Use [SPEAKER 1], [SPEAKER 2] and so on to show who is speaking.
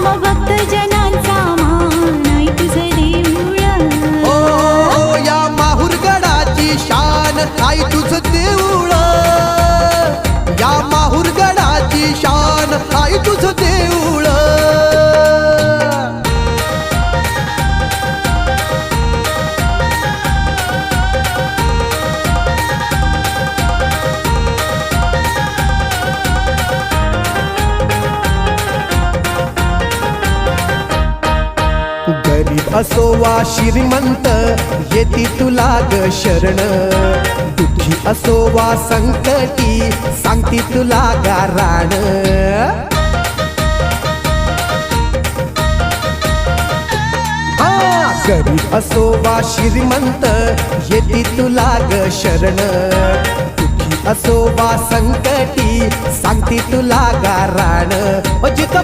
[SPEAKER 1] मग भक्त जनांचा मान आई तुझं देऊळ
[SPEAKER 2] ओ या माहुरगडाची शान आई तुझं देऊळ या माहुरगडाची शान आई तुझं देऊळ गरीब असो वा श्रीमंत येती तुला ग शरण दुःखी असो वा संकटी सांगती तुला गाराण गरीब असो वा श्रीमंत येती तुला ग शरण दुःखी असो वा संकटी सांगती तुला गाराण